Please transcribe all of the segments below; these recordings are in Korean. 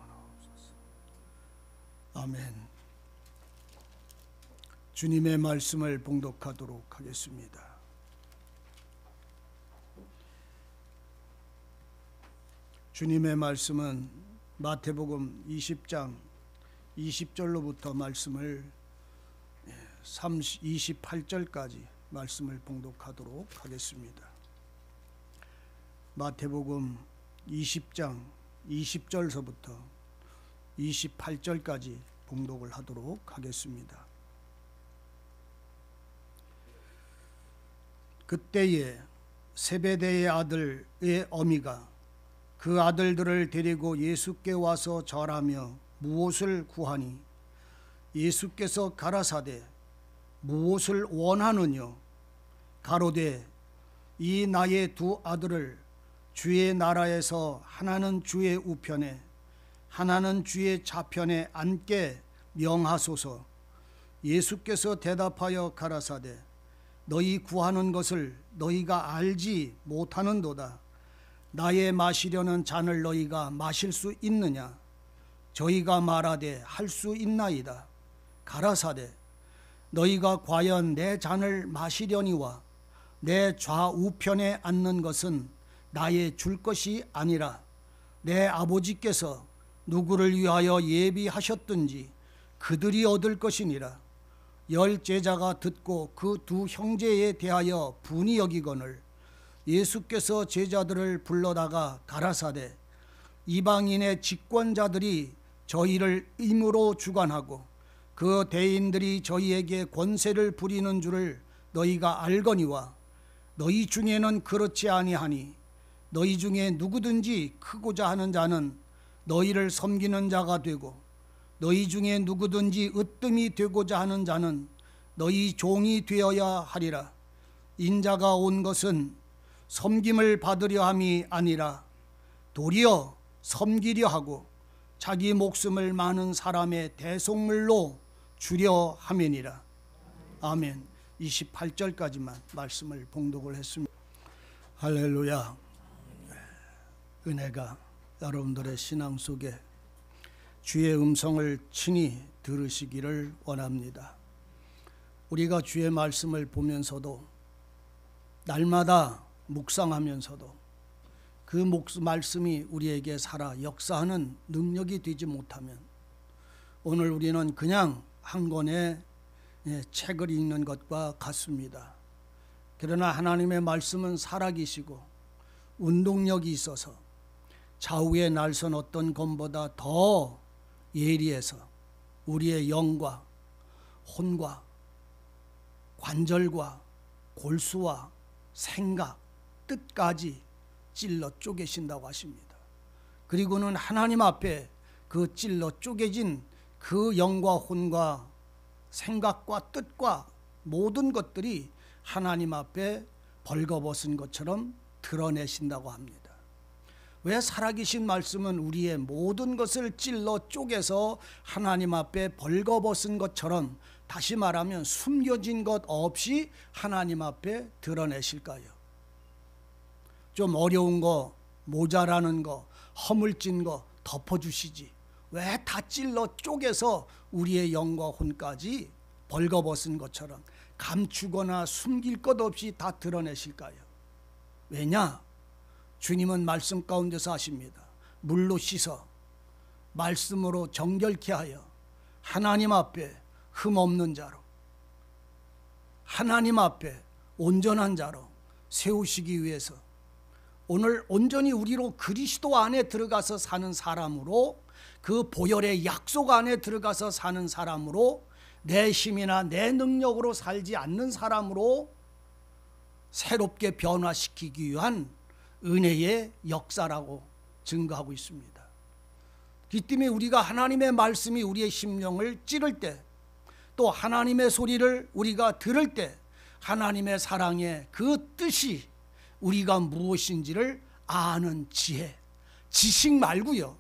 나옵소서. 아멘. 주님의 말씀을 봉독하도록 하겠습니다. 주님의 말씀은 마태복음 20장 20절로부터 말씀을 28절까지 말씀을 봉독하도록 하겠습니다. 마태복음 20장 20절서부터 28절까지 봉독을 하도록 하겠습니다. 그때에 세베대의 아들의 어미가 그 아들들을 데리고 예수께 와서 절하며 무엇을 구하니 예수께서 가라사대 무엇을 원하느뇨? 가로되 이 나의 두 아들을 주의 나라에서 하나는 주의 우편에 하나는 주의 좌편에 앉게 명하소서. 예수께서 대답하여 가라사대 너희 구하는 것을 너희가 알지 못하는도다. 나의 마시려는 잔을 너희가 마실 수 있느냐? 저희가 말하되 할 수 있나이다. 가라사대 너희가 과연 내 잔을 마시려니와 내 좌우편에 앉는 것은 나의 줄 것이 아니라 내 아버지께서 누구를 위하여 예비하셨든지 그들이 얻을 것이니라. 열 제자가 듣고 그 두 형제에 대하여 분이 여기거늘 예수께서 제자들을 불러다가 가라사대 이방인의 집권자들이 저희를 임으로 주관하고 그 대인들이 저희에게 권세를 부리는 줄을 너희가 알거니와 너희 중에는 그렇지 아니하니 너희 중에 누구든지 크고자 하는 자는 너희를 섬기는 자가 되고 너희 중에 누구든지 으뜸이 되고자 하는 자는 너희 종이 되어야 하리라. 인자가 온 것은 섬김을 받으려 함이 아니라 도리어 섬기려 하고 자기 목숨을 많은 사람의 대속물로 주려 함이니라. 아멘. 28절까지만 말씀을 봉독을 했습니다. 할렐루야. 은혜가 여러분들의 신앙 속에 주의 음성을 친히 들으시기를 원합니다. 우리가 주의 말씀을 보면서도 날마다 묵상하면서도 그 말씀이 우리에게 살아 역사하는 능력이 되지 못하면 오늘 우리는 그냥 한 권의 책을 읽는 것과 같습니다. 그러나 하나님의 말씀은 살아계시고 운동력이 있어서 좌우의 날선 어떤 검보다 더 예리해서 우리의 영과 혼과 관절과 골수와 생각, 뜻까지 찔러 쪼개신다고 하십니다. 그리고는 하나님 앞에 그 찔러 쪼개진 그 영과 혼과 생각과 뜻과 모든 것들이 하나님 앞에 벌거벗은 것처럼 드러내신다고 합니다. 왜 살아계신 말씀은 우리의 모든 것을 찔러 쪼개서 하나님 앞에 벌거벗은 것처럼, 다시 말하면 숨겨진 것 없이 하나님 앞에 드러내실까요? 좀 어려운 거, 모자라는 거, 허물진 거 덮어주시지 왜 다 찔러 쪼개서 우리의 영과 혼까지 벌거벗은 것처럼 감추거나 숨길 것 없이 다 드러내실까요? 왜냐? 주님은 말씀 가운데서 하십니다. 물로 씻어 말씀으로 정결케 하여 하나님 앞에 흠없는 자로, 하나님 앞에 온전한 자로 세우시기 위해서 오늘 온전히 우리로 그리스도 안에 들어가서 사는 사람으로, 그 보혈의 약속 안에 들어가서 사는 사람으로, 내 힘이나 내 능력으로 살지 않는 사람으로 새롭게 변화시키기 위한 은혜의 역사라고 증거하고 있습니다. 그 때문에 우리가 하나님의 말씀이 우리의 심령을 찌를 때, 또 하나님의 소리를 우리가 들을 때 하나님의 사랑의 그 뜻이 우리가 무엇인지를 아는 지혜, 지식 말고요,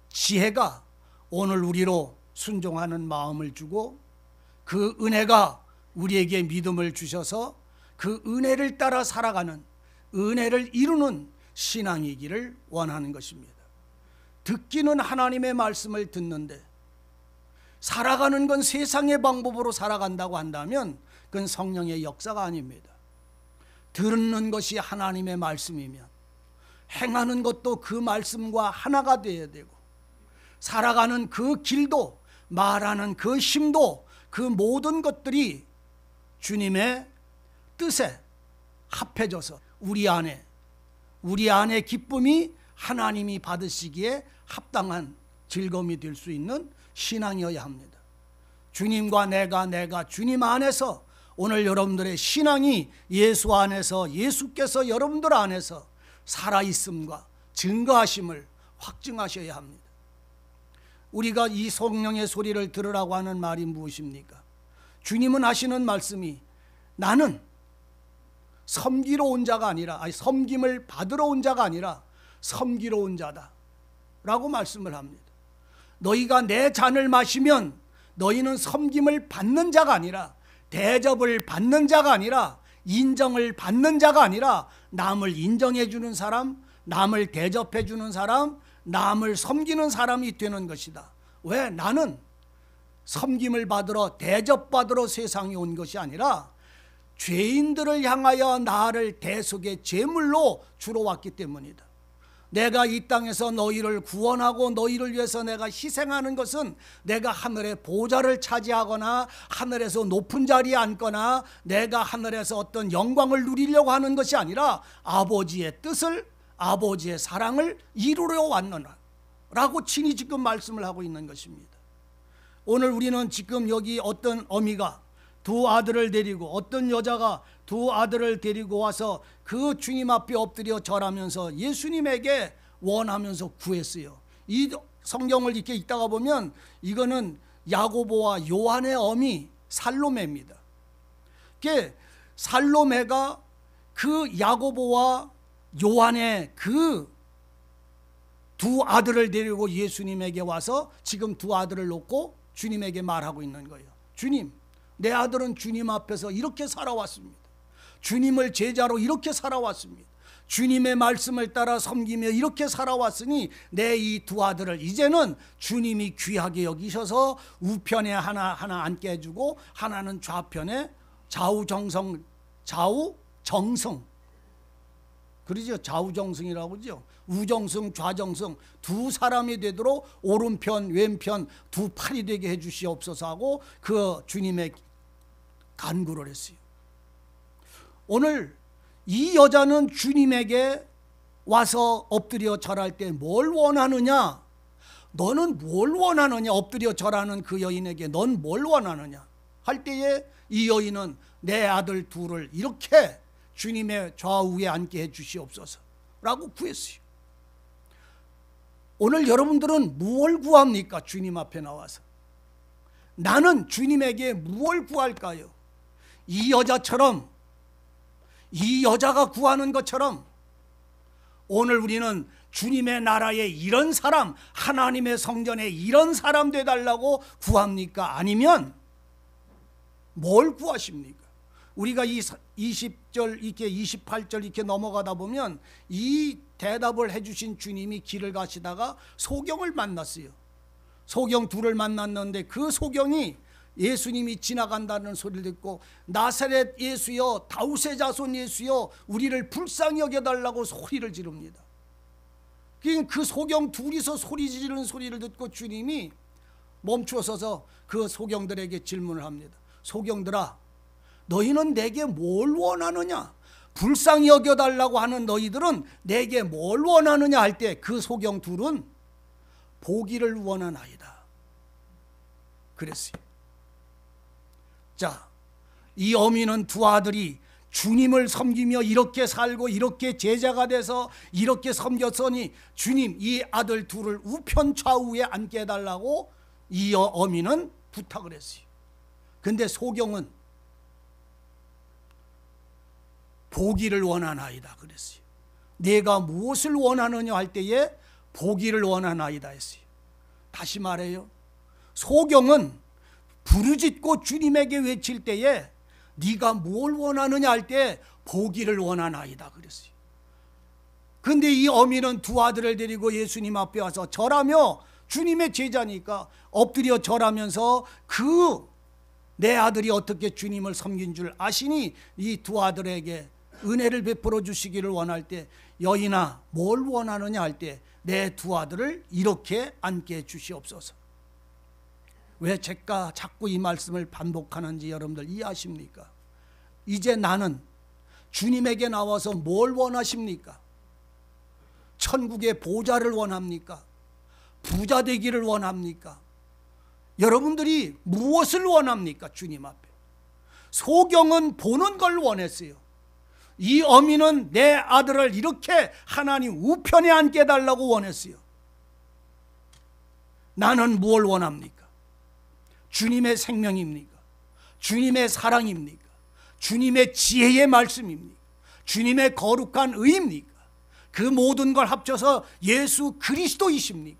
지혜가 오늘 우리로 순종하는 마음을 주고 그 은혜가 우리에게 믿음을 주셔서 그 은혜를 따라 살아가는, 은혜를 이루는 신앙이기를 원하는 것입니다. 듣기는 하나님의 말씀을 듣는데 살아가는 건 세상의 방법으로 살아간다고 한다면 그건 성령의 역사가 아닙니다. 듣는 것이 하나님의 말씀이면 행하는 것도 그 말씀과 하나가 되어야 되고, 살아가는 그 길도, 말하는 그 힘도, 그 모든 것들이 주님의 뜻에 합해져서 우리 안에 기쁨이 하나님이 받으시기에 합당한 즐거움이 될 수 있는 신앙이어야 합니다. 주님과 내가 주님 안에서, 오늘 여러분들의 신앙이 예수 안에서, 예수께서 여러분들 안에서 살아있음과 증거하심을 확증하셔야 합니다. 우리가 이 성령의 소리를 들으라고 하는 말이 무엇입니까? 주님은 하시는 말씀이 나는 섬기러 온 자가 아니라, 섬김을 받으러 온 자가 아니라 섬기러 온 자다 라고 말씀을 합니다. 너희가 내 잔을 마시면 너희는 섬김을 받는 자가 아니라, 대접을 받는 자가 아니라, 인정을 받는 자가 아니라 남을 인정해 주는 사람, 남을 대접해 주는 사람, 남을 섬기는 사람이 되는 것이다. 왜? 나는 섬김을 받으러, 대접받으러 세상에 온 것이 아니라 죄인들을 향하여 나를 대속의 제물로 주러 왔기 때문이다. 내가 이 땅에서 너희를 구원하고 너희를 위해서 내가 희생하는 것은 내가 하늘의 보좌를 차지하거나 하늘에서 높은 자리에 앉거나 내가 하늘에서 어떤 영광을 누리려고 하는 것이 아니라 아버지의 뜻을, 아버지의 사랑을 이루려 왔노라 라고 친히 지금 말씀을 하고 있는 것입니다. 오늘 우리는 지금 여기 어떤 어미가 두 아들을 데리고, 어떤 여자가 두 아들을 데리고 와서 그 주님 앞에 엎드려 절하면서 예수님에게 원하면서 구했어요. 이 성경을 이렇게 읽다가 보면 이거는 야고보와 요한의 어미 살로메입니다. 살로메가 그 야고보와 요한의 그 두 아들을 데리고 예수님에게 와서 지금 두 아들을 놓고 주님에게 말하고 있는 거예요. 주님, 내 아들은 주님 앞에서 이렇게 살아왔습니다. 주님을 제자로 이렇게 살아왔습니다. 주님의 말씀을 따라 섬기며 이렇게 살아왔으니 내 이 두 아들을 이제는 주님이 귀하게 여기셔서 우편에 하나 앉게 해주고 하나는 좌편에 좌우정성 그러죠. 좌우정승이라고 그러죠. 우정승 좌정승 두 사람이 되도록 오른편 왼편 두 팔이 되게 해주시옵소서 하고 그 주님의 간구를 했어요. 오늘 이 여자는 주님에게 와서 엎드려 절할 때 뭘 원하느냐? 너는 뭘 원하느냐? 엎드려 절하는 그 여인에게 넌 뭘 원하느냐? 할 때에 이 여인은 내 아들 둘을 이렇게 주님의 좌우에 앉게 해 주시옵소서 라고 구했어요. 오늘 여러분들은 무엇을 구합니까? 주님 앞에 나와서 나는 주님에게 무엇을 구할까요? 이 여자처럼, 이 여자가 구하는 것처럼 오늘 우리는 주님의 나라에 이런 사람, 하나님의 성전에 이런 사람 되달라고 구합니까? 아니면 뭘 구하십니까? 우리가 이 20절 이렇게 28절 이렇게 넘어가다 보면 이 대답을 해주신 주님이 길을 가시다가 소경을 만났어요. 소경 둘을 만났는데 그 소경이 예수님이 지나간다는 소리를 듣고 나사렛 예수여, 다윗의 자손 예수여, 우리를 불쌍히 여겨달라고 소리를 지릅니다. 그 소경 둘이서 소리 지르는 소리를 듣고 주님이 멈추어서서 그 소경들에게 질문을 합니다. 소경들아, 너희는 내게 뭘 원하느냐? 불쌍히 여겨달라고 하는 너희들은 내게 뭘 원하느냐 할 때 그 소경 둘은 보기를 원하나이다 그랬어요. 자, 이 어미는 두 아들이 주님을 섬기며 이렇게 살고 이렇게 제자가 돼서 이렇게 섬겼으니 주님 이 아들 둘을 우편 좌우에 앉게 해달라고 이 어미는 부탁을 했어요. 근데 소경은 보기를 원하나이다 그랬어요. 내가 무엇을 원하느냐 할 때에 보기를 원하나이다 했어요. 다시 말해요. 소경은 부르짖고 주님에게 외칠 때에 네가 뭘 원하느냐 할 때 보기를 원하나이다 그랬어요. 근데 이 어미는 두 아들을 데리고 예수님 앞에 와서 절하며, 주님의 제자니까 엎드려 절하면서 내 아들이 어떻게 주님을 섬긴 줄 아시니 이 두 아들에게 은혜를 베풀어 주시기를 원할 때, 여인아 뭘 원하느냐 할 때 내 두 아들을 이렇게 앉게 해 주시옵소서. 왜 제가 자꾸 이 말씀을 반복하는지 여러분들 이해하십니까? 이제 나는 주님에게 나와서 뭘 원하십니까? 천국의 보좌를 원합니까? 부자 되기를 원합니까? 여러분들이 무엇을 원합니까? 주님 앞에. 소경은 보는 걸 원했어요. 이 어미는 내 아들을 이렇게 하나님 우편에 앉게 해달라고 원했어요. 나는 무엇을 원합니까? 주님의 생명입니까? 주님의 사랑입니까? 주님의 지혜의 말씀입니까? 주님의 거룩한 의입니까? 그 모든 걸 합쳐서 예수 그리스도이십니까?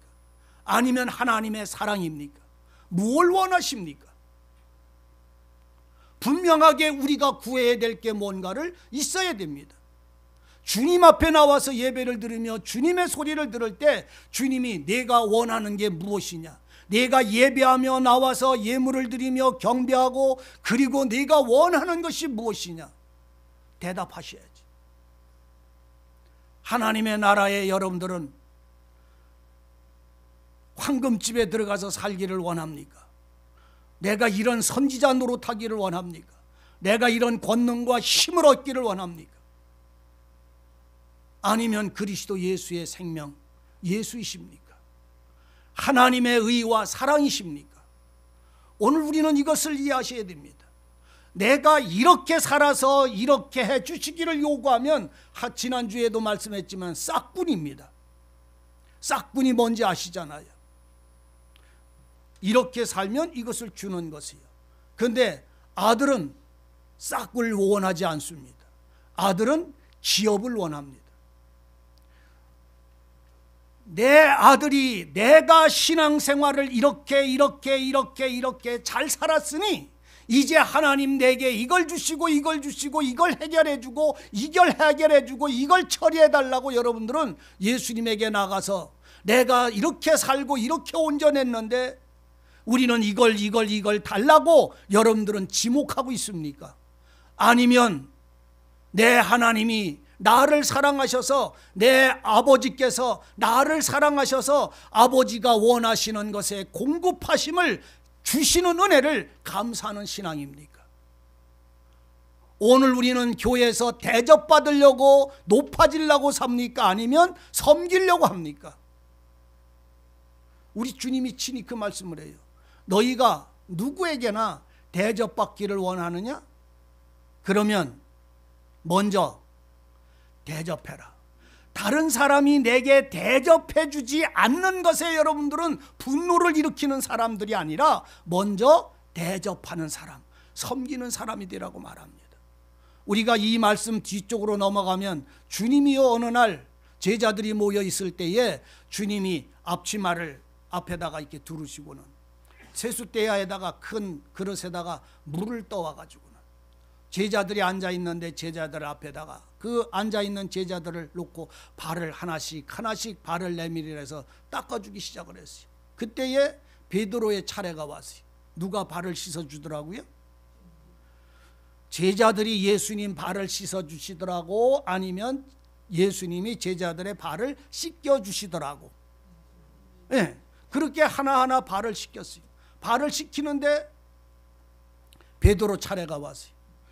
아니면 하나님의 사랑입니까? 무엇을 원하십니까? 분명하게 우리가 구해야 될 게 뭔가를 있어야 됩니다. 주님 앞에 나와서 예배를 들으며 주님의 소리를 들을 때 주님이 내가 원하는 게 무엇이냐, 내가 예배하며 나와서 예물을 드리며 경배하고 그리고 내가 원하는 것이 무엇이냐 대답하셔야지. 하나님의 나라에 여러분들은 황금집에 들어가서 살기를 원합니까? 내가 이런 선지자 노릇하기를 원합니까? 내가 이런 권능과 힘을 얻기를 원합니까? 아니면 그리스도 예수의 생명, 예수이십니까? 하나님의 의와 사랑이십니까? 오늘 우리는 이것을 이해하셔야 됩니다. 내가 이렇게 살아서 이렇게 해 주시기를 요구하면, 지난주에도 말씀했지만 싹군입니다. 싹군이 뭔지 아시잖아요. 이렇게 살면 이것을 주는 것이에요. 그런데 아들은 싹을 원하지 않습니다. 아들은 기업을 원합니다. 내 아들이 내가 신앙생활을 이렇게 잘 살았으니 이제 하나님 내게 이걸 주시고 이걸 주시고 이걸 해결해주고 이걸 해결해주고 이걸 처리해달라고 여러분들은 예수님에게 나가서 내가 이렇게 살고 이렇게 온전했는데 우리는 이걸 달라고 여러분들은 지목하고 있습니까? 아니면 내 하나님이 나를 사랑하셔서, 내 아버지께서 나를 사랑하셔서 아버지가 원하시는 것에 공급하심을 주시는 은혜를 감사하는 신앙입니까? 오늘 우리는 교회에서 대접받으려고 높아지려고 삽니까? 아니면 섬기려고 합니까? 우리 주님이 친히 그 말씀을 해요. 너희가 누구에게나 대접받기를 원하느냐? 그러면 먼저 대접해라. 다른 사람이 내게 대접해 주지 않는 것에 여러분들은 분노를 일으키는 사람들이 아니라 먼저 대접하는 사람, 섬기는 사람이 되라고 말합니다. 우리가 이 말씀 뒤쪽으로 넘어가면 주님이요 어느 날 제자들이 모여 있을 때에 주님이 앞치마를 앞에다가 이렇게 두르시고는 세숫대야에다가 큰 그릇에다가 물을 떠와가지고는 제자들이 앉아있는데 제자들 앞에다가 그 앉아있는 제자들을 놓고 발을 하나씩 발을 내밀어서 닦아주기 시작을 했어요. 그때에 베드로의 차례가 왔어요. 누가 발을 씻어주더라고요? 제자들이 예수님 발을 씻어주시더라고, 아니면 예수님이 제자들의 발을 씻겨주시더라고. 네, 그렇게 하나하나 발을 씻겼어요. 발을 씻기는데 베드로 차례가 왔어요.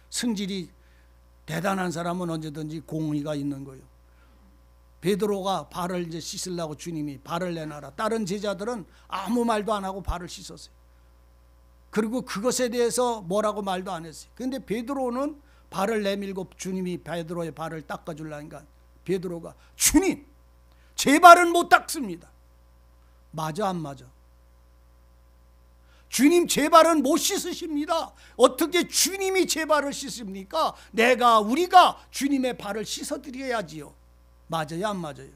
승질이 대단한 사람은 언제든지 공의가 있는 거예요. 베드로가 발을 이제 씻으려고 주님이 발을 내놔라. 다른 제자들은 아무 말도 안 하고 발을 씻었어요. 그리고 그것에 대해서 뭐라고 말도 안 했어요. 그런데 베드로는 발을 내밀고 주님이 베드로의 발을 닦아주려니까 베드로가 주님, 제 발은 못 닦습니다. 맞아 안 맞아? 주님 제 발은 못 씻으십니다. 어떻게 주님이 제 발을 씻습니까? 우리가 주님의 발을 씻어드려야지요. 맞아요 안 맞아요?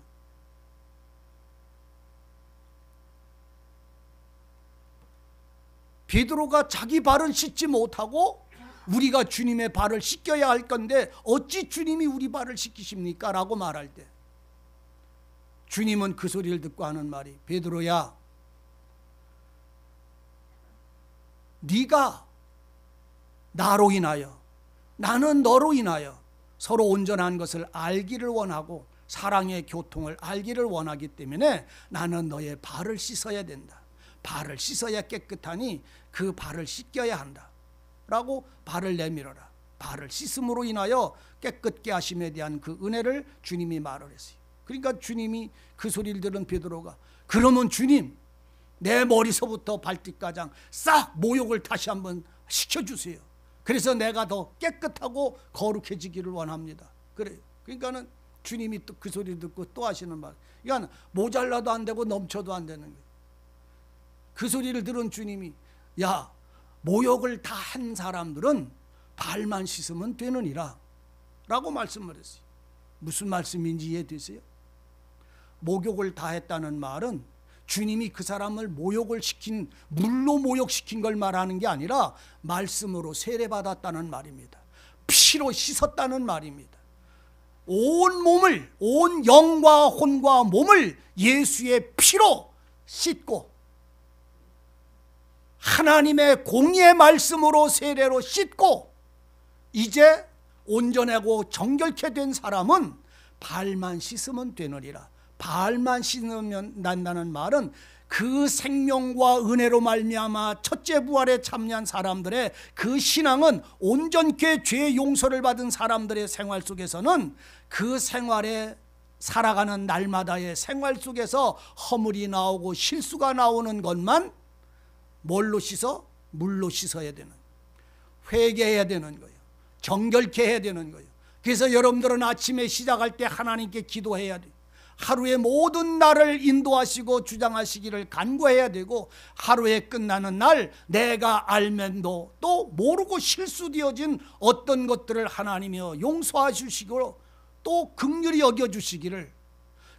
베드로가 자기 발은 씻지 못하고 우리가 주님의 발을 씻겨야 할 건데 어찌 주님이 우리 발을 씻기십니까? 라고 말할 때 주님은 그 소리를 듣고 하는 말이, 베드로야, 네가 나로 인하여, 나는 너로 인하여 서로 온전한 것을 알기를 원하고 사랑의 교통을 알기를 원하기 때문에 나는 너의 발을 씻어야 된다. 발을 씻어야 깨끗하니 그 발을 씻겨야 한다 라고 발을 내밀어라. 발을 씻음으로 인하여 깨끗게 하심에 대한 그 은혜를 주님이 말을 했어요. 그러니까 주님이 그 소리를 들은 베드로가, 그러면 주님, 내 머리서부터 발뒤까지 싹 모욕을 다시 한번 시켜주세요. 그래서 내가 더 깨끗하고 거룩해지기를 원합니다. 그래요. 그러니까는 주님이 또 그 소리 듣고 또 하시는 말, 그러니까 모자라도 안 되고 넘쳐도 안 되는 거예요. 그 소리를 들은 주님이, 야, 모욕을 다 한 사람들은 발만 씻으면 되느니라 라고 말씀을 했어요. 무슨 말씀인지 이해되세요? 모욕을 다 했다는 말은 주님이 그 사람을 모욕을 시킨, 물로 모욕시킨 걸 말하는 게 아니라 말씀으로 세례받았다는 말입니다. 피로 씻었다는 말입니다. 온 몸을, 온 영과 혼과 몸을 예수의 피로 씻고 하나님의 공의의 말씀으로 세례로 씻고 이제 온전하고 정결케 된 사람은 발만 씻으면 되느니라. 발만 씻으면 난다는 말은 그 생명과 은혜로 말미암아 첫째 부활에 참여한 사람들의 그 신앙은 온전케 죄 용서를 받은 사람들의 생활 속에서는 그 생활에 살아가는 날마다의 생활 속에서 허물이 나오고 실수가 나오는 것만 뭘로 씻어? 물로 씻어야 되는, 회개해야 되는 거예요. 정결케 해야 되는 거예요. 그래서 여러분들은 아침에 시작할 때 하나님께 기도해야 돼요. 하루의 모든 날을 인도하시고 주장하시기를 간구해야 되고, 하루에 끝나는 날 내가 알면도 또 모르고 실수되어진 어떤 것들을 하나님이 용서하시고 또 긍휼히 여겨주시기를,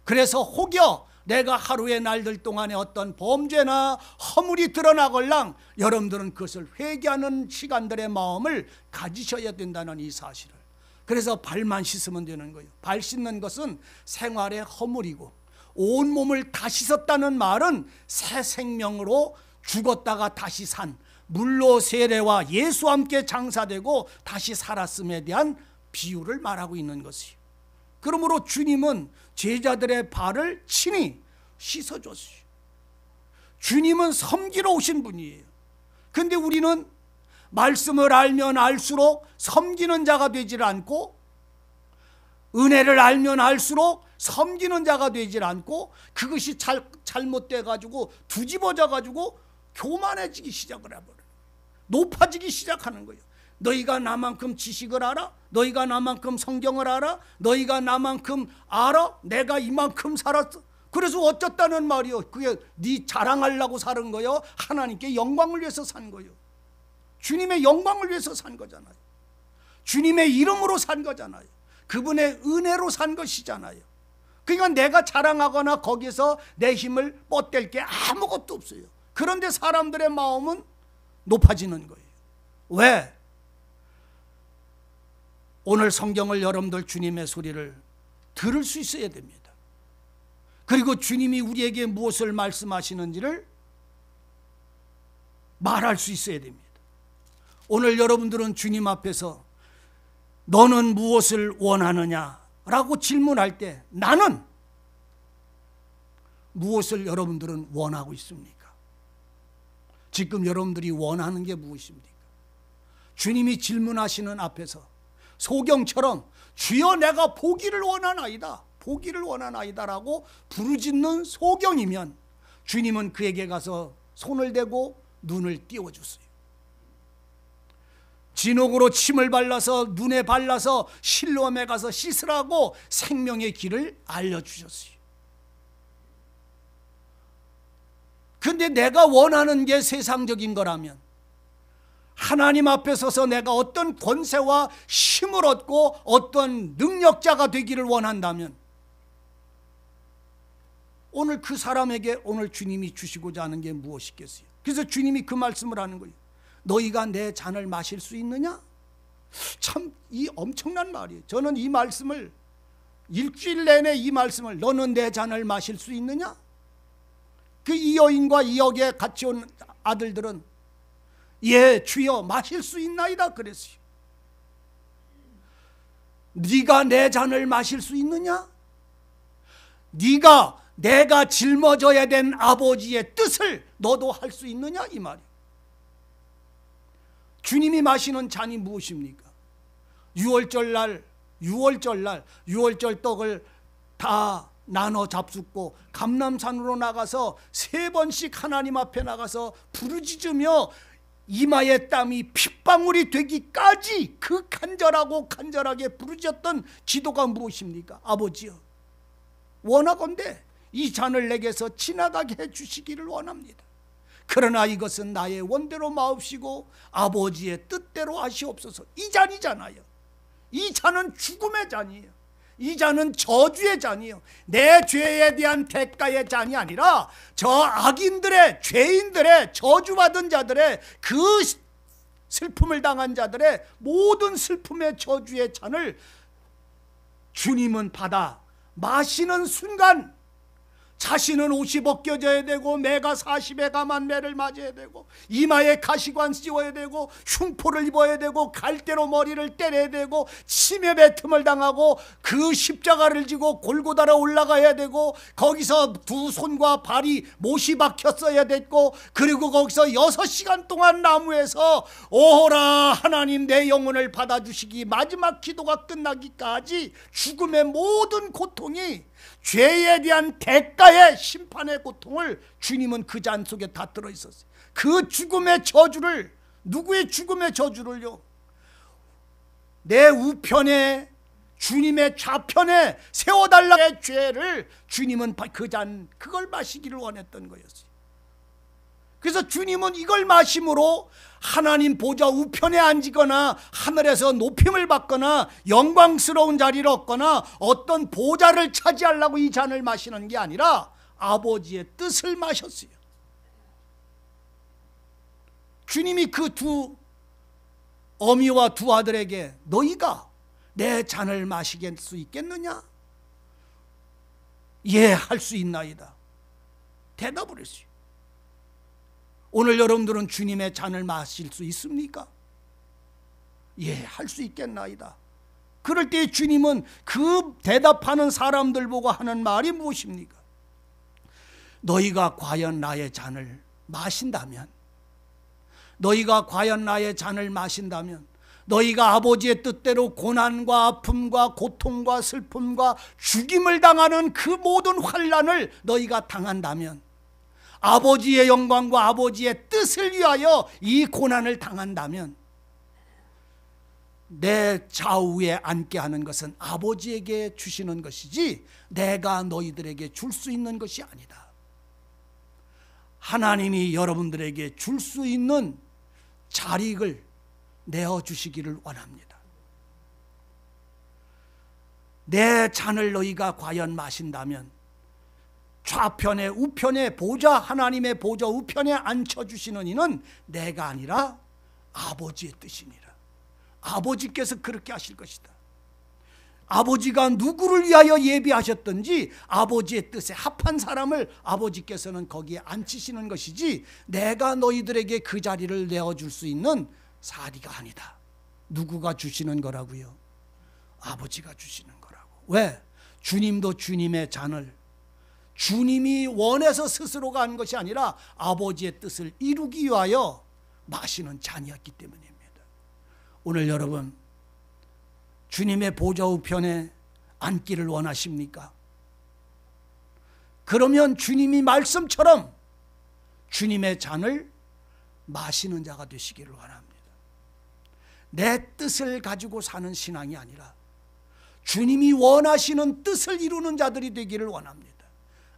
그래서 혹여 내가 하루의 날들 동안에 어떤 범죄나 허물이 드러나걸랑 여러분들은 그것을 회개하는 시간들의 마음을 가지셔야 된다는 이 사실을, 그래서 발만 씻으면 되는 거예요. 발 씻는 것은 생활의 허물이고, 온 몸을 다 씻었다는 말은 새 생명으로 죽었다가 다시 산, 물로 세례와 예수와 함께 장사되고 다시 살았음에 대한 비유를 말하고 있는 것이에요. 그러므로 주님은 제자들의 발을 친히 씻어줬어요. 주님은 섬기러 오신 분이에요. 그런데 우리는 말씀을 알면 알수록 섬기는 자가 되질 않고, 은혜를 알면 알수록 섬기는 자가 되질 않고, 그것이 잘못돼 가지고 뒤집어져 가지고 교만해지기 시작을 해버려요. 높아지기 시작하는 거예요. 너희가 나만큼 지식을 알아? 너희가 나만큼 성경을 알아? 너희가 나만큼 알아? 내가 이만큼 살았어. 그래서 어쩌다는 말이요, 그게 네 자랑하려고 사는 거요? 하나님께 영광을 위해서 산 거요. 주님의 영광을 위해서 산 거잖아요. 주님의 이름으로 산 거잖아요. 그분의 은혜로 산 것이잖아요. 그러니까 내가 자랑하거나 거기서 내 힘을 뻗댈 게 아무것도 없어요. 그런데 사람들의 마음은 높아지는 거예요. 왜? 오늘 성경을 여러분들 주님의 소리를 들을 수 있어야 됩니다. 그리고 주님이 우리에게 무엇을 말씀하시는지를 말할 수 있어야 됩니다. 오늘 여러분들은 주님 앞에서 너는 무엇을 원하느냐 라고 질문할 때 나는 무엇을 여러분들은 원하고 있습니까? 지금 여러분들이 원하는 게 무엇입니까? 주님이 질문하시는 앞에서 소경처럼 주여 내가 보기를 원하나이다, 보기를 원하나이다 라고 부르짖는 소경이면 주님은 그에게 가서 손을 대고 눈을 띄워주세요. 진흙으로 침을 발라서 눈에 발라서 실로암에 가서 씻으라고 생명의 길을 알려주셨어요. 근데 내가 원하는 게 세상적인 거라면, 하나님 앞에 서서 내가 어떤 권세와 힘을 얻고 어떤 능력자가 되기를 원한다면, 오늘 그 사람에게 오늘 주님이 주시고자 하는 게 무엇이겠어요? 그래서 주님이 그 말씀을 하는 거예요. 너희가 내 잔을 마실 수 있느냐? 참 이 엄청난 말이에요. 저는 이 말씀을 일주일 내내 이 말씀을 너는 내 잔을 마실 수 있느냐? 그 이 여인과 이 역에 같이 온 아들들은 예 주여 마실 수 있나이다 그랬어요. 네가 내 잔을 마실 수 있느냐? 네가 내가 짊어져야 된 아버지의 뜻을 너도 할 수 있느냐 이 말이에요. 주님이 마시는 잔이 무엇입니까? 유월절 떡을 다 나눠 잡숫고 감람산으로 나가서 3번씩 하나님 앞에 나가서 부르짖으며 이마에 땀이 핏방울이 되기까지 그 간절하게 부르짖었던 기도가 무엇입니까? 아버지여, 원하건대 이 잔을 내게서 지나가게 해주시기를 원합니다. 그러나 이것은 나의 원대로 마옵시고 아버지의 뜻대로 하시옵소서. 이 잔이잖아요. 이 잔은 죽음의 잔이에요. 이 잔은 저주의 잔이에요. 내 죄에 대한 대가의 잔이 아니라 저 악인들의, 죄인들의, 저주받은 자들의, 그 슬픔을 당한 자들의 모든 슬픔의 저주의 잔을 주님은 받아 마시는 순간 자신은 옷이 벗겨져야 되고 매가 40에 감한 매를 맞아야 되고 이마에 가시관 씌워야 되고 흉포를 입어야 되고 갈대로 머리를 때려야 되고 침에 뱉음을 당하고 그 십자가를 지고 골고다로 올라가야 되고 거기서 2 손과 발이 못이 박혔어야 됐고 그리고 거기서 6시간 동안 나무에서 오호라 하나님 내 영혼을 받아주시기 마지막 기도가 끝나기까지 죽음의 모든 고통이 죄에 대한 대가의 심판의 고통을 주님은 그 잔 속에 다 들어있었어요. 그 죽음의 저주를, 누구의 죽음의 저주를요? 내 우편에 주님의 좌편에 세워달라의 죄를 주님은 그 잔, 그걸 마시기를 원했던 거였어요. 그래서 주님은 이걸 마심으로 하나님 보좌 우편에 앉거나 하늘에서 높임을 받거나 영광스러운 자리를 얻거나 어떤 보좌를 차지하려고 이 잔을 마시는 게 아니라 아버지의 뜻을 마셨어요. 주님이 그 2 어미와 2 아들에게 너희가 내 잔을 마시게 수 있겠느냐? 예, 할 수 있나이다 대답을 했어요. 오늘 여러분들은 주님의 잔을 마실 수 있습니까? 예, 할 수 있겠나이다. 그럴 때 주님은 그 대답하는 사람들 보고 하는 말이 무엇입니까? 너희가 과연 나의 잔을 마신다면, 너희가 과연 나의 잔을 마신다면, 너희가 아버지의 뜻대로 고난과 아픔과 고통과 슬픔과 죽임을 당하는 그 모든 환난을 너희가 당한다면, 아버지의 영광과 아버지의 뜻을 위하여 이 고난을 당한다면 내 좌우에 앉게 하는 것은 아버지에게 주시는 것이지 내가 너희들에게 줄 수 있는 것이 아니다. 하나님이 여러분들에게 줄 수 있는 자리를 내어주시기를 원합니다. 내 잔을 너희가 과연 마신다면 좌편에 우편에 보좌, 하나님의 보좌 우편에 앉혀주시는 이는 내가 아니라 아버지의 뜻이니라. 아버지께서 그렇게 하실 것이다. 아버지가 누구를 위하여 예비하셨든지 아버지의 뜻에 합한 사람을 아버지께서는 거기에 앉히시는 것이지 내가 너희들에게 그 자리를 내어줄 수 있는 사리가 아니다. 누구가 주시는 거라고요? 아버지가 주시는 거라고. 왜? 주님도 주님의 잔을 주님이 원해서 스스로가 한 것이 아니라 아버지의 뜻을 이루기 위하여 마시는 잔이었기 때문입니다. 오늘 여러분 주님의 보좌 우편에 앉기를 원하십니까? 그러면 주님이 말씀처럼 주님의 잔을 마시는 자가 되시기를 원합니다. 내 뜻을 가지고 사는 신앙이 아니라 주님이 원하시는 뜻을 이루는 자들이 되기를 원합니다.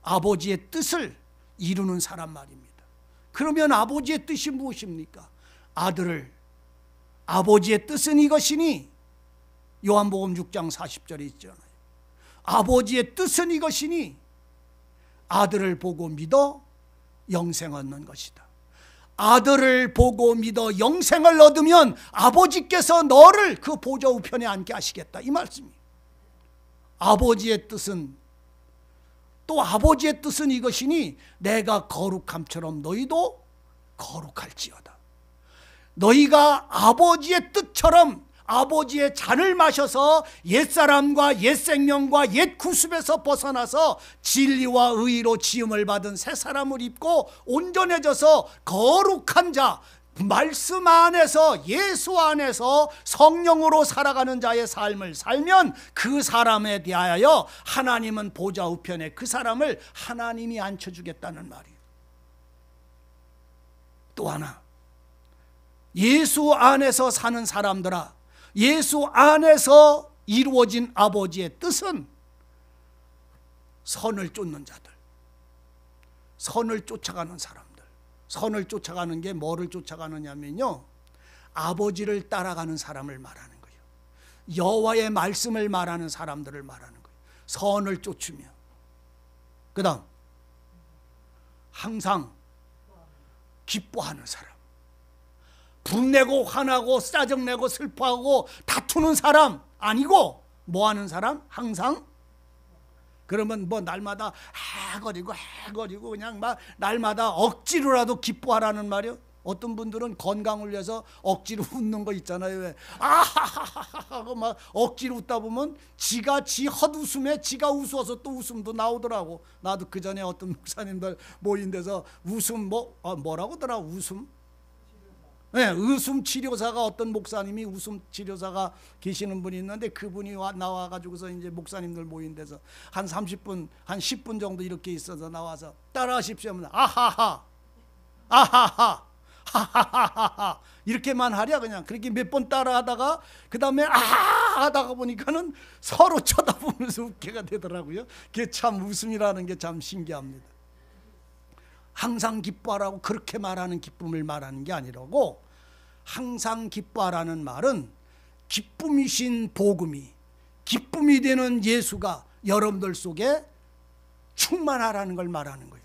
아버지의 뜻을 이루는 사람 말입니다. 그러면 아버지의 뜻이 무엇입니까? 아들을, 아버지의 뜻은 이것이니 요한복음 6장 40절에 있잖아요. 아버지의 뜻은 이것이니 아들을 보고 믿어 영생 얻는 것이다. 아들을 보고 믿어 영생을 얻으면 아버지께서 너를 그 보좌 우편에 앉게 하시겠다 이 말씀이에요. 아버지의 뜻은 또 아버지의 뜻은 이것이니 내가 거룩함처럼 너희도 거룩할지어다. 너희가 아버지의 뜻처럼 아버지의 잔을 마셔서 옛사람과 옛생명과 옛 구습에서 벗어나서 진리와 의로 지음을 받은 새 사람을 입고 온전해져서 거룩한 자, 말씀 안에서 예수 안에서 성령으로 살아가는 자의 삶을 살면 그 사람에 대하여 하나님은 보좌 우편에 그 사람을 하나님이 앉혀주겠다는 말이에요. 또 하나, 예수 안에서 사는 사람들아, 예수 안에서 이루어진 아버지의 뜻은 선을 쫓는 자들, 선을 쫓아가는 사람들. 선을 쫓아가는 게 뭐를 쫓아가느냐면요, 아버지를 따라가는 사람을 말하는 거예요. 여호와의 말씀을 말하는 사람들을 말하는 거예요. 선을 쫓으며, 그 다음 항상 기뻐하는 사람, 분내고 화나고 짜증내고 슬퍼하고 다투는 사람 아니고 뭐하는 사람? 항상. 그러면 뭐 날마다 해거리고 그냥 막 날마다 억지로라도 기뻐하라는 말이요. 어떤 분들은 건강을 위해서 억지로 웃는 거 있잖아요. 왜? 하고 막 억지로 웃다 보면 지가 지 헛웃음에 지가 웃어서 또 웃음도 나오더라고. 나도 그 전에 어떤 목사님들 모인 데서 웃음 뭐라고 하더라, 웃음. 네, 웃음 치료사가 어떤 목사님이 웃음 치료사가 계시는 분이 있는데 그분이 나와가지고서 이제 목사님들 모인 데서 한 30분, 한 10분 정도 이렇게 있어서 나와서 따라하십시오. 아하하, 아하하, 하하하하 이렇게만 하랴. 그냥 그렇게 몇 번 따라하다가 그 다음에 아하 하다가 보니까는 서로 쳐다보면서 웃게가 되더라고요. 그게 참 웃음이라는 게 참 신기합니다. 항상 기뻐하라고 그렇게 말하는 기쁨을 말하는 게 아니라고, 항상 기뻐하라는 말은 기쁨이신 복음이, 기쁨이 되는 예수가 여러분들 속에 충만하라는 걸 말하는 거예요.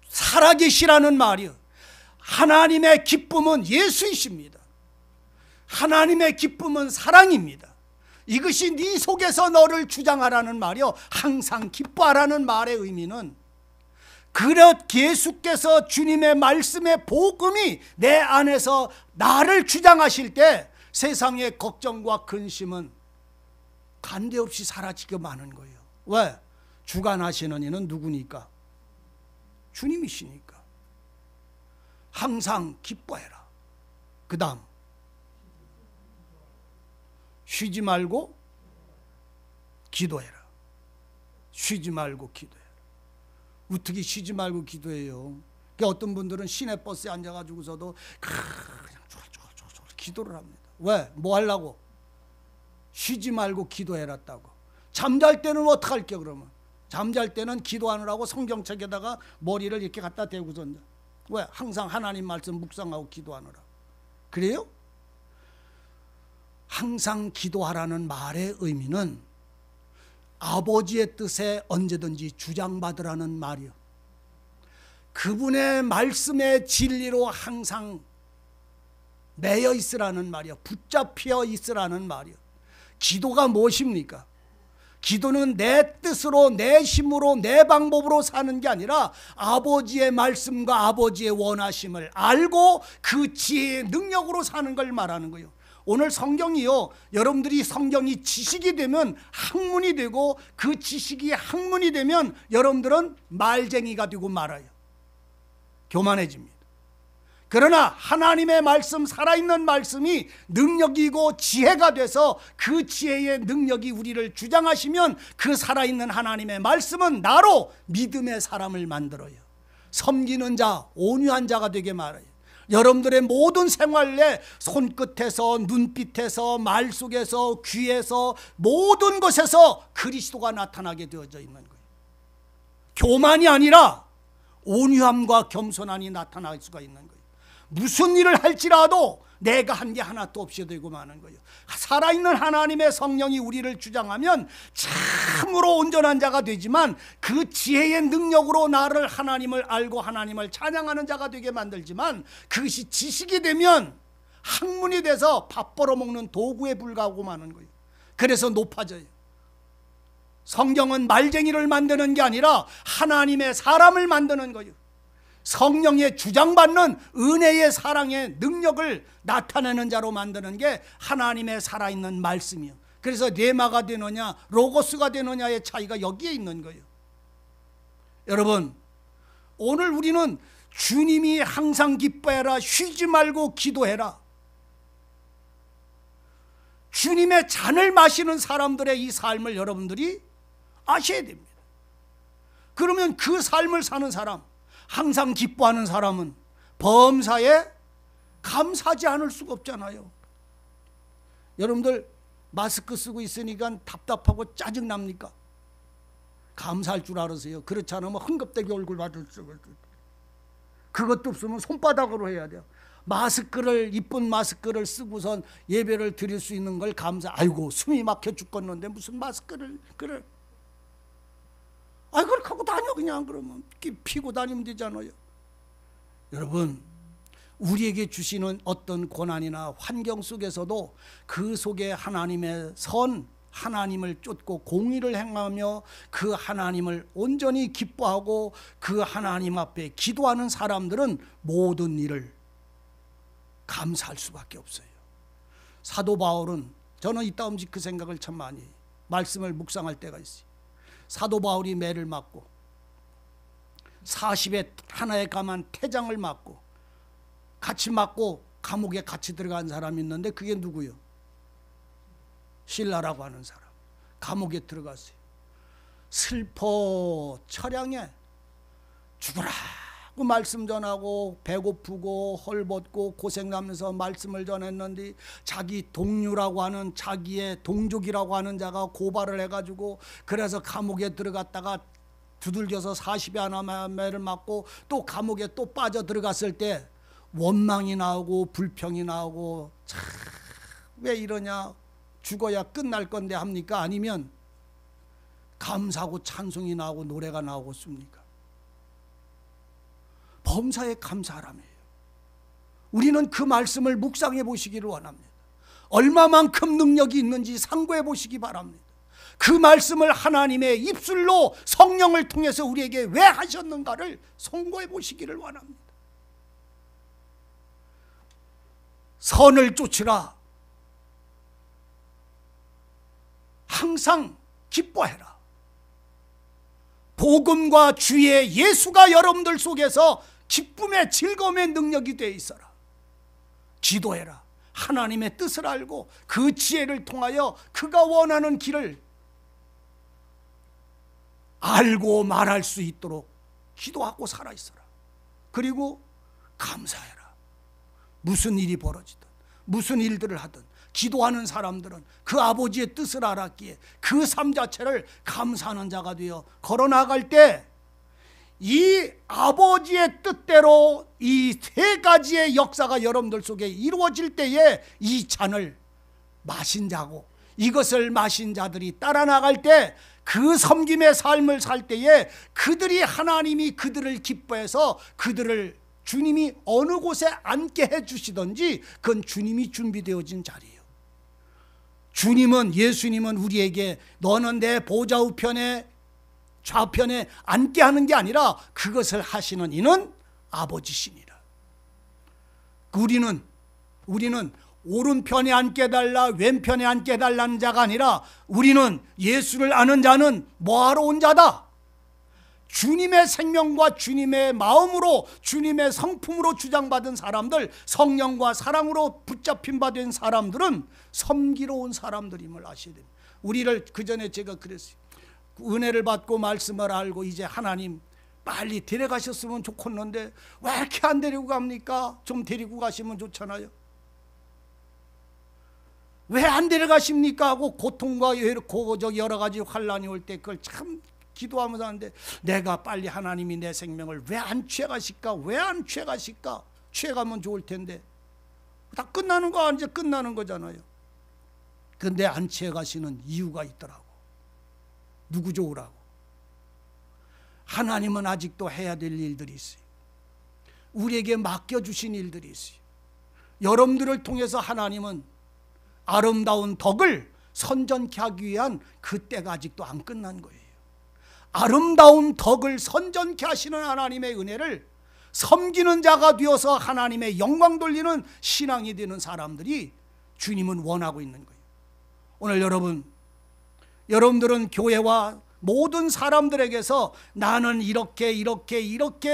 살아계시라는 말이요. 하나님의 기쁨은 예수이십니다. 하나님의 기쁨은 사랑입니다. 이것이 네 속에서 너를 주장하라는 말이요. 항상 기뻐하라는 말의 의미는 그렇게 예수께서 주님의 말씀의 복음이 내 안에서 나를 주장하실 때 세상의 걱정과 근심은 관대없이 사라지게 마는 거예요. 왜? 주관하시는 이는 누구니까? 주님이시니까. 항상 기뻐해라. 그 다음 쉬지 말고 기도해라. 쉬지 말고 기도해라. 어떻게 쉬지 말고 기도해요? 그러니까 어떤 분들은 시내버스에 앉아가지고서도 그냥 쫄쫄쫄쫄 기도를 합니다. 왜? 뭐 하려고? 쉬지 말고 기도해랐다고. 잠잘 때는 어떡할게 그러면? 잠잘 때는 기도하느라고 성경책에다가 머리를 이렇게 갖다 대고서 왜? 항상 하나님 말씀 묵상하고 기도하느라. 그래요? 항상 기도하라는 말의 의미는 아버지의 뜻에 언제든지 주장받으라는 말이요. 그분의 말씀의 진리로 항상 매여 있으라는 말이요. 붙잡혀 있으라는 말이요. 기도가 무엇입니까? 기도는 내 뜻으로, 내 힘으로, 내 방법으로 사는 게 아니라 아버지의 말씀과 아버지의 원하심을 알고 그 지혜의 능력으로 사는 걸 말하는 거예요. 오늘 성경이요, 여러분들이 성경이 지식이 되면 학문이 되고 그 지식이 학문이 되면 여러분들은 말쟁이가 되고 말아요. 교만해집니다. 그러나 하나님의 말씀, 살아있는 말씀이 능력이고 지혜가 돼서 그 지혜의 능력이 우리를 주장하시면 그 살아있는 하나님의 말씀은 나로 믿음의 사람을 만들어요. 섬기는 자, 온유한 자가 되게 말아요. 여러분들의 모든 생활에 손끝에서 눈빛에서 말 속에서 귀에서 모든 것에서 그리스도가 나타나게 되어져 있는 거예요. 교만이 아니라 온유함과 겸손함이 나타날 수가 있는 거예요. 무슨 일을 할지라도 내가 한 게 하나도 없이 되고 마는 거예요. 살아있는 하나님의 성령이 우리를 주장하면 참으로 온전한 자가 되지만 그 지혜의 능력으로 나를 하나님을 알고 하나님을 찬양하는 자가 되게 만들지만 그것이 지식이 되면 학문이 돼서 밥 벌어먹는 도구에 불과하고 마는 거예요. 그래서 높아져요. 성경은 말쟁이를 만드는 게 아니라 하나님의 사람을 만드는 거예요. 성령의 주장받는 은혜의 사랑의 능력을 나타내는 자로 만드는 게 하나님의 살아있는 말씀이요. 그래서 레마가 되느냐 로고스가 되느냐의 차이가 여기에 있는 거예요. 여러분, 오늘 우리는 주님이 항상 기뻐해라, 쉬지 말고 기도해라, 주님의 잔을 마시는 사람들의 이 삶을 여러분들이 아셔야 됩니다. 그러면 그 삶을 사는 사람, 항상 기뻐하는 사람은 범사에 감사하지 않을 수가 없잖아요. 여러분들 마스크 쓰고 있으니까 답답하고 짜증납니까? 감사할 줄 알으세요? 그렇지 않으면 흥겁대게 얼굴 받을 수 없어요. 그것도 없으면 손바닥으로 해야 돼요. 마스크를, 이쁜 마스크를 쓰고선 예배를 드릴 수 있는 걸 아이고 숨이 막혀 죽겠는데 무슨 마스크를 그래. 그걸 갖고 다녀. 그냥 그러면 피고 다니면 되잖아요. 여러분, 우리에게 주시는 어떤 고난이나 환경 속에서도 그 속에 하나님의 선, 하나님을 쫓고 공의를 행하며 그 하나님을 온전히 기뻐하고 그 하나님 앞에 기도하는 사람들은 모든 일을 감사할 수밖에 없어요. 사도 바울은, 저는 이따금씩 그 생각을 참 많이 해요. 말씀을 묵상할 때가 있어요. 사도 바울이 매를 맞고 40에 하나에 감한 태장을 맞고 같이 맞고 감옥에 같이 들어간 사람이 있는데 그게 누구요? 실라라고 하는 사람. 감옥에 들어갔어요. 슬퍼 처량해 죽으라고 말씀 전하고 배고프고 헐벗고 고생하면서 말씀을 전했는데 자기 동료라고 하는, 자기의 동족이라고 하는 자가 고발을 해가지고 그래서 감옥에 들어갔다가 두들겨서 40에 하나 매를 맞고 또 감옥에 또 빠져 들어갔을 때 원망이 나오고 불평이 나오고 참 왜 이러냐, 죽어야 끝날 건데 합니까? 아니면 감사하고 찬송이 나오고 노래가 나오겠습니까? 범사에 감사하라며요. 우리는 그 말씀을 묵상해 보시기를 원합니다. 얼마만큼 능력이 있는지 상고해 보시기 바랍니다. 그 말씀을 하나님의 입술로 성령을 통해서 우리에게 왜 하셨는가를 성고해 보시기를 원합니다. 선을 쫓으라. 항상 기뻐해라. 복음과 주의 예수가 여러분들 속에서 기쁨의 즐거움의 능력이 되어 있어라. 기도해라. 하나님의 뜻을 알고 그 지혜를 통하여 그가 원하는 길을 알고 말할 수 있도록 기도하고 살아있어라. 그리고 감사해라. 무슨 일이 벌어지든 무슨 일들을 하든 기도하는 사람들은 그 아버지의 뜻을 알았기에 그 삶 자체를 감사하는 자가 되어 걸어나갈 때 이 아버지의 뜻대로 이 세 가지의 역사가 여러분들 속에 이루어질 때에 이 잔을 마신 자고 이것을 마신 자들이 따라 나갈 때 그 섬김의 삶을 살 때에 그들이 하나님이 그들을 기뻐해서 그들을 주님이 어느 곳에 앉게 해주시든지 그건 주님이 준비되어진 자리예요. 주님은, 예수님은 우리에게 너는 내 보좌 우편에 좌편에 앉게 하는 게 아니라 그것을 하시는 이는 아버지시니라. 우리는 오른편에 앉게 해달라 왼편에 앉게 해달라는 자가 아니라 우리는 예수를 아는 자는 뭐하러 온 자다? 주님의 생명과 주님의 마음으로 주님의 성품으로 주장받은 사람들, 성령과 사랑으로 붙잡힌 바 된 사람들은 섬기러 온 사람들임을 아셔야 됩니다. 우리를 그전에 제가 그랬어요. 은혜를 받고 말씀을 알고 이제 하나님 빨리 데려가셨으면 좋겠는데 왜 이렇게 안 데리고 갑니까? 좀 데리고 가시면 좋잖아요. 왜 안 데려가십니까? 하고 고통과 여러 가지 환란이 올 때 그걸 참 기도하면서 하는데 내가 빨리 하나님이 내 생명을 왜 안 취해가실까? 왜 안 취해가실까? 취해가면 좋을 텐데 다 끝나는 거 이제 끝나는 거잖아요. 근데 안 취해가시는 이유가 있더라고. 누구 좋으라고? 하나님은 아직도 해야 될 일들이 있어요. 우리에게 맡겨주신 일들이 있어요. 여러분들을 통해서 하나님은 아름다운 덕을 선전케 하기 위한 그 때가 아직도 안 끝난 거예요. 아름다운 덕을 선전케 하시는 하나님의 은혜를 섬기는 자가 되어서 하나님의 영광 돌리는 신앙이 되는 사람들이 주님은 원하고 있는 거예요. 오늘 여러분들은 교회와 모든 사람들에게서 나는 이렇게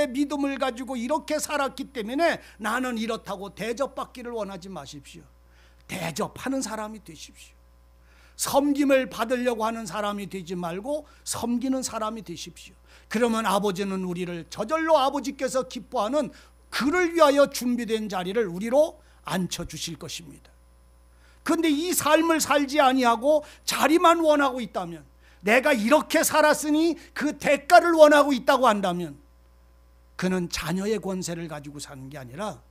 믿음을 가지고 이렇게 살았기 때문에 나는 이렇다고 대접받기를 원하지 마십시오. 대접하는 사람이 되십시오. 섬김을 받으려고 하는 사람이 되지 말고 섬기는 사람이 되십시오. 그러면 아버지는 우리를 저절로 아버지께서 기뻐하는 그를 위하여 준비된 자리를 우리로 앉혀주실 것입니다. 그런데 이 삶을 살지 아니하고 자리만 원하고 있다면, 내가 이렇게 살았으니 그 대가를 원하고 있다고 한다면 그는 자녀의 권세를 가지고 사는 게 아니라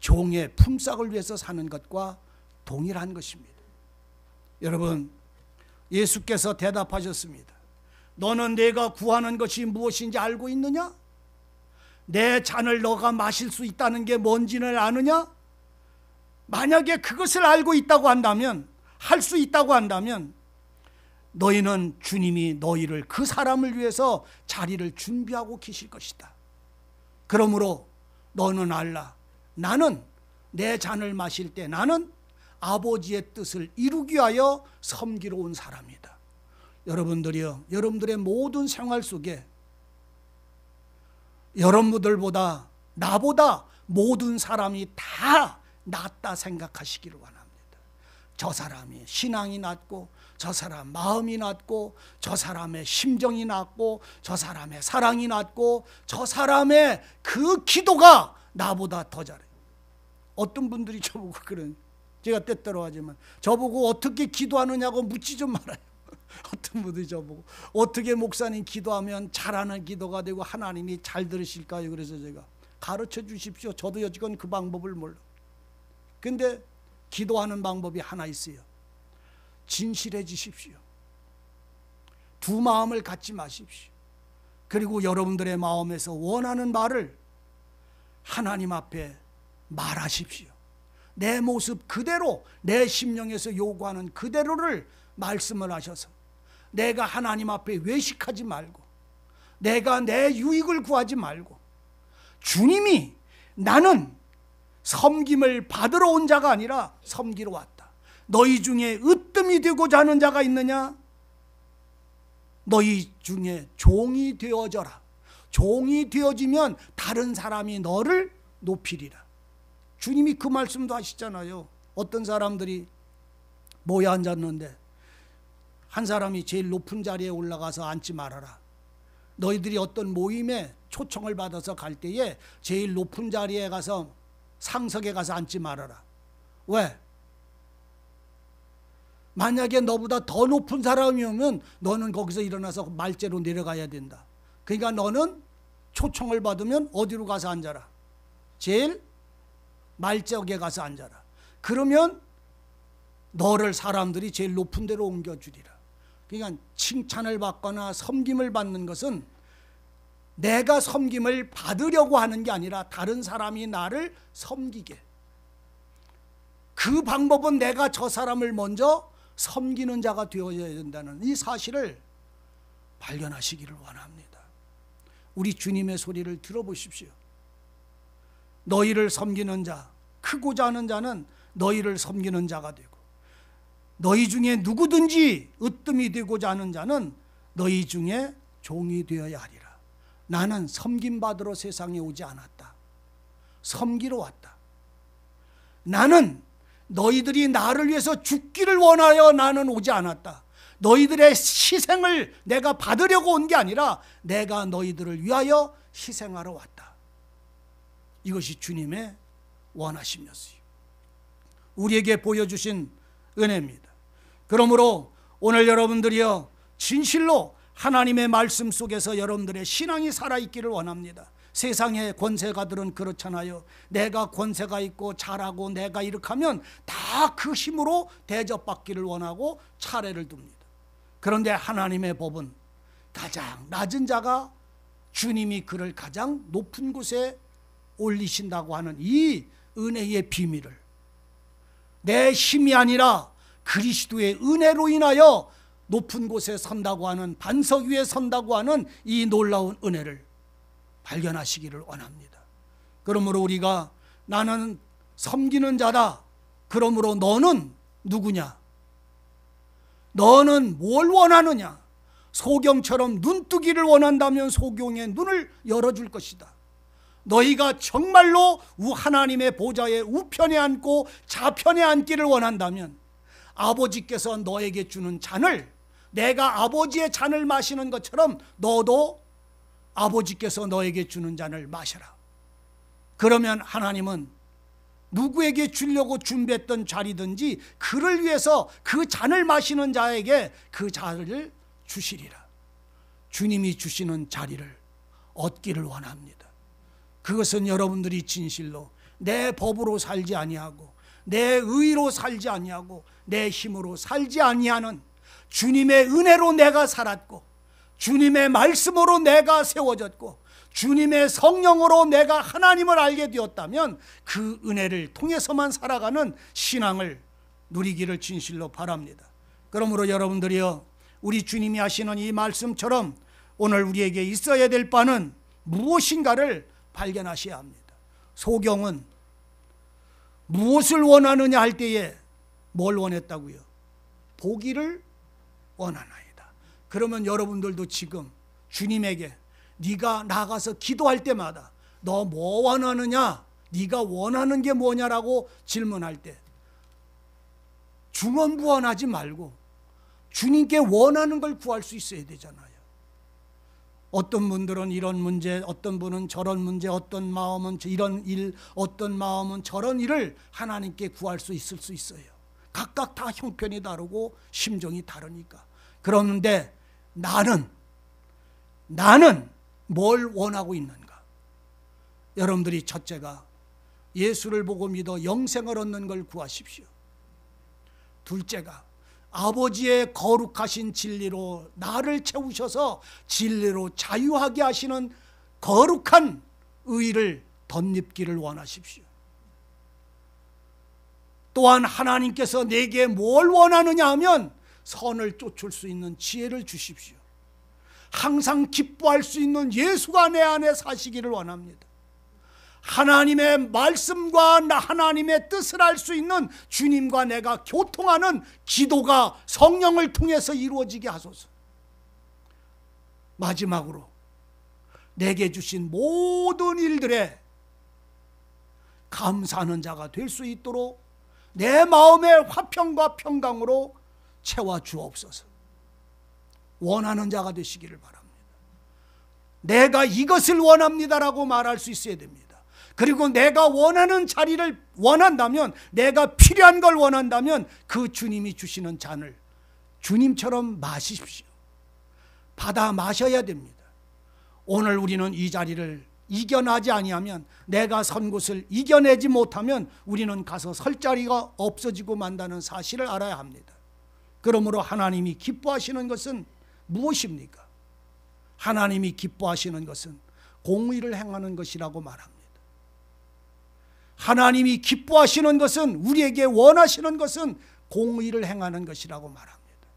종의 품삯을 위해서 사는 것과 동일한 것입니다. 여러분, 예수께서 대답하셨습니다. 너는 내가 구하는 것이 무엇인지 알고 있느냐? 내 잔을 너가 마실 수 있다는 게 뭔지를 아느냐? 만약에 그것을 알고 있다고 한다면, 할 수 있다고 한다면 너희는 주님이 너희를 그 사람을 위해서 자리를 준비하고 계실 것이다. 그러므로 너는 알라. 나는 내 잔을 마실 때 나는 아버지의 뜻을 이루기 위하여 섬기러 온 사람이다. 여러분들이요, 여러분들의 모든 생활 속에 여러분들보다 나보다 모든 사람이 다 낫다 생각하시기를 원합니다. 저 사람이 신앙이 낮고, 저 사람 마음이 낮고, 저 사람의 심정이 낮고, 저 사람의 사랑이 낮고, 저 사람의 그 기도가 나보다 더 잘해. 어떤 분들이 저보고 그런, 제가 때때로 하지만 저보고 어떻게 기도하느냐고 묻지 좀 말아요. 어떤 분들이 저보고 어떻게 목사님 기도하면 잘하는 기도가 되고 하나님이 잘 들으실까요? 그래서 제가 가르쳐 주십시오. 저도 여지건 그 방법을 몰라. 근데 기도하는 방법이 하나 있어요. 진실해지십시오. 두 마음을 갖지 마십시오. 그리고 여러분들의 마음에서 원하는 말을 하나님 앞에 말하십시오. 내 모습 그대로, 내 심령에서 요구하는 그대로를 말씀을 하셔서 내가 하나님 앞에 외식하지 말고, 내가 내 유익을 구하지 말고, 주님이 나는 섬김을 받으러 온 자가 아니라 섬기러 왔다. 너희 중에 으뜸이 되고자 하는 자가 있느냐? 너희 중에 종이 되어져라. 종이 되어지면 다른 사람이 너를 높이리라. 주님이 그 말씀도 하시잖아요. 어떤 사람들이 모여 앉았는데 한 사람이 제일 높은 자리에 올라가서 앉지 말아라. 너희들이 어떤 모임에 초청을 받아서 갈 때에 제일 높은 자리에 가서, 상석에 가서 앉지 말아라. 왜? 만약에 너보다 더 높은 사람이 오면 너는 거기서 일어나서 말째로 내려가야 된다. 그러니까 너는 초청을 받으면 어디로 가서 앉아라? 제일 말짝에 가서 앉아라. 그러면 너를 사람들이 제일 높은 데로 옮겨주리라. 그러니까 칭찬을 받거나 섬김을 받는 것은 내가 섬김을 받으려고 하는 게 아니라 다른 사람이 나를 섬기게. 그 방법은 내가 저 사람을 먼저 섬기는 자가 되어야 된다는 이 사실을 발견하시기를 원합니다. 우리 주님의 소리를 들어보십시오. 너희를 섬기는 자, 크고자 하는 자는 너희를 섬기는 자가 되고, 너희 중에 누구든지 으뜸이 되고자 하는 자는 너희 중에 종이 되어야 하리라. 나는 섬김받으러 세상에 오지 않았다. 섬기러 왔다. 나는 너희들이 나를 위해서 죽기를 원하여 나는 오지 않았다. 너희들의 희생을 내가 받으려고 온 게 아니라 내가 너희들을 위하여 희생하러 왔다. 이것이 주님의 원하심이었어요. 우리에게 보여주신 은혜입니다. 그러므로 오늘 여러분들이요, 진실로 하나님의 말씀 속에서 여러분들의 신앙이 살아있기를 원합니다. 세상의 권세가들은 그렇잖아요. 내가 권세가 있고 잘하고 내가 이렇게 하면 다 그 힘으로 대접받기를 원하고 차례를 둡니다. 그런데 하나님의 법은 가장 낮은 자가 주님이 그를 가장 높은 곳에 올리신다고 하는 이 은혜의 비밀을, 내 힘이 아니라 그리스도의 은혜로 인하여 높은 곳에 선다고 하는, 반석 위에 선다고 하는 이 놀라운 은혜를 발견하시기를 원합니다. 그러므로 우리가 나는 섬기는 자다. 그러므로 너는 누구냐? 너는 뭘 원하느냐? 소경처럼 눈뜨기를 원한다면 소경의 눈을 열어줄 것이다. 너희가 정말로 하나님의 보좌의 우편에 앉고 좌편에 앉기를 원한다면 아버지께서 너에게 주는 잔을, 내가 아버지의 잔을 마시는 것처럼 너도 아버지께서 너에게 주는 잔을 마셔라. 그러면 하나님은 누구에게 주려고 준비했던 자리든지 그를 위해서 그 잔을 마시는 자에게 그 잔을 주시리라. 주님이 주시는 자리를 얻기를 원합니다. 그것은 여러분들이 진실로 내 법으로 살지 아니하고 내 의로 살지 아니하고 내 힘으로 살지 아니하는, 주님의 은혜로 내가 살았고 주님의 말씀으로 내가 세워졌고 주님의 성령으로 내가 하나님을 알게 되었다면 그 은혜를 통해서만 살아가는 신앙을 누리기를 진실로 바랍니다. 그러므로 여러분들이요, 우리 주님이 하시는 이 말씀처럼 오늘 우리에게 있어야 될 바는 무엇인가를 발견하셔야 합니다. 소경은 무엇을 원하느냐 할 때에 뭘 원했다고요? 보기를 원하나이다. 그러면 여러분들도 지금 주님에게 네가 나가서 기도할 때마다 너 뭐 원하느냐? 네가 원하는 게 뭐냐라고 질문할 때 중언부언하지 말고 주님께 원하는 걸 구할 수 있어야 되잖아요. 어떤 분들은 이런 문제, 어떤 분은 저런 문제, 어떤 마음은 이런 일, 어떤 마음은 저런 일을 하나님께 구할 수 있을 수 있어요. 각각 다 형편이 다르고 심정이 다르니까. 그런데 나는 뭘 원하고 있는가? 여러분들이 첫째가 예수를 보고 믿어 영생을 얻는 걸 구하십시오. 둘째가 아버지의 거룩하신 진리로 나를 채우셔서 진리로 자유하게 하시는 거룩한 의를 덧입기를 원하십시오. 또한 하나님께서 내게 뭘 원하느냐 하면 선을 쫓을 수 있는 지혜를 주십시오. 항상 기뻐할 수 있는 예수가 내 안에 사시기를 원합니다. 하나님의 말씀과 하나님의 뜻을 알 수 있는 주님과 내가 교통하는 기도가 성령을 통해서 이루어지게 하소서. 마지막으로 내게 주신 모든 일들에 감사하는 자가 될 수 있도록 내 마음의 화평과 평강으로 채워 주옵소서. 원하는 자가 되시기를 바랍니다. 내가 이것을 원합니다라고 말할 수 있어야 됩니다. 그리고 내가 원하는 자리를 원한다면, 내가 필요한 걸 원한다면 그 주님이 주시는 잔을 주님처럼 마시십시오. 받아 마셔야 됩니다. 오늘 우리는 이 자리를 이겨나지 아니하면, 내가 선 곳을 이겨내지 못하면 우리는 가서 설 자리가 없어지고 만다는 사실을 알아야 합니다. 그러므로 하나님이 기뻐하시는 것은 무엇입니까? 하나님이 기뻐하시는 것은 공의를 행하는 것이라고 말합니다. 하나님이 기뻐하시는 것은, 우리에게 원하시는 것은 공의를 행하는 것이라고 말합니다.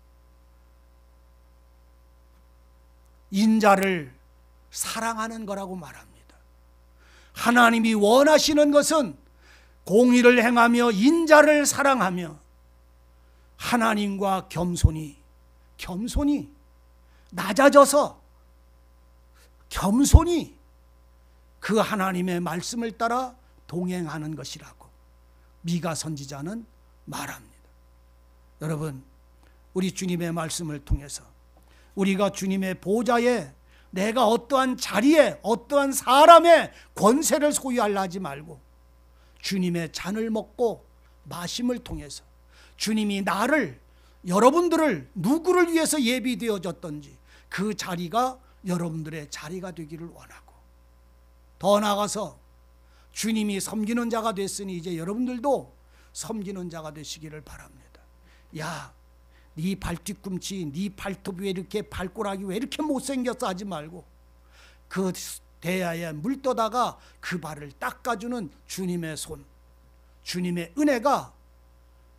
인자를 사랑하는 거라고 말합니다. 하나님이 원하시는 것은 공의를 행하며 인자를 사랑하며 하나님과 겸손히 낮아져서 겸손히 그 하나님의 말씀을 따라 동행하는 것이라고 미가 선지자는 말합니다. 여러분, 우리 주님의 말씀을 통해서 우리가 주님의 보좌에, 내가 어떠한 자리에 어떠한 사람의 권세를 소유하려 하지 말고 주님의 잔을 먹고 마심을 통해서 주님이 나를, 여러분들을 누구를 위해서 예비되어졌던지 그 자리가 여러분들의 자리가 되기를 원하고, 더 나아가서 주님이 섬기는 자가 됐으니 이제 여러분들도 섬기는 자가 되시기를 바랍니다. 야, 네 발뒤꿈치, 네 발톱 왜 이렇게, 발꼬락이 왜 이렇게 못생겼어 하지 말고 그 대야에 물 떠다가 그 발을 닦아주는 주님의 손, 주님의 은혜가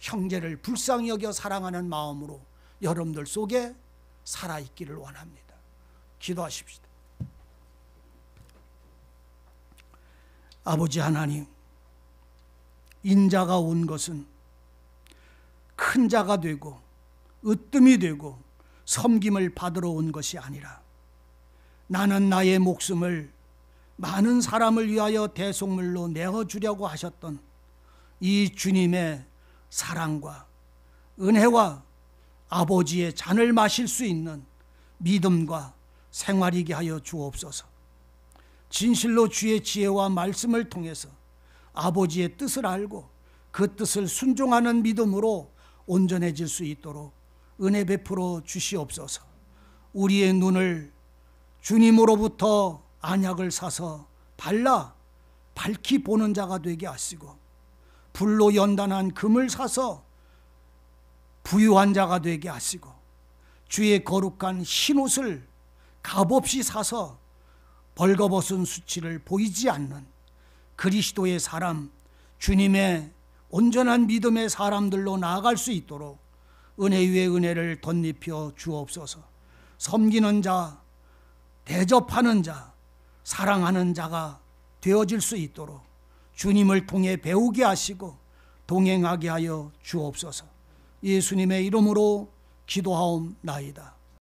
형제를 불쌍히 여겨 사랑하는 마음으로 여러분들 속에 살아있기를 원합니다. 기도하십시다. 아버지 하나님, 인자가 온 것은 큰 자가 되고 으뜸이 되고 섬김을 받으러 온 것이 아니라 나는 나의 목숨을 많은 사람을 위하여 대속물로 내어주려고 하셨던 이 주님의 사랑과 은혜와 아버지의 잔을 마실 수 있는 믿음과 생활이게 하여 주옵소서. 진실로 주의 지혜와 말씀을 통해서 아버지의 뜻을 알고 그 뜻을 순종하는 믿음으로 온전해질 수 있도록 은혜 베풀어 주시옵소서. 우리의 눈을 주님으로부터 안약을 사서 발라 밝히 보는 자가 되게 하시고 불로 연단한 금을 사서 부유한 자가 되게 하시고 주의 거룩한 흰옷을 값없이 사서 벌거벗은 수치를 보이지 않는 그리스도의 사람, 주님의 온전한 믿음의 사람들로 나아갈 수 있도록 은혜 위에 은혜를 덧입혀 주옵소서. 섬기는 자, 대접하는 자, 사랑하는 자가 되어질 수 있도록 주님을 통해 배우게 하시고 동행하게 하여 주옵소서. 예수님의 이름으로 기도하옵나이다.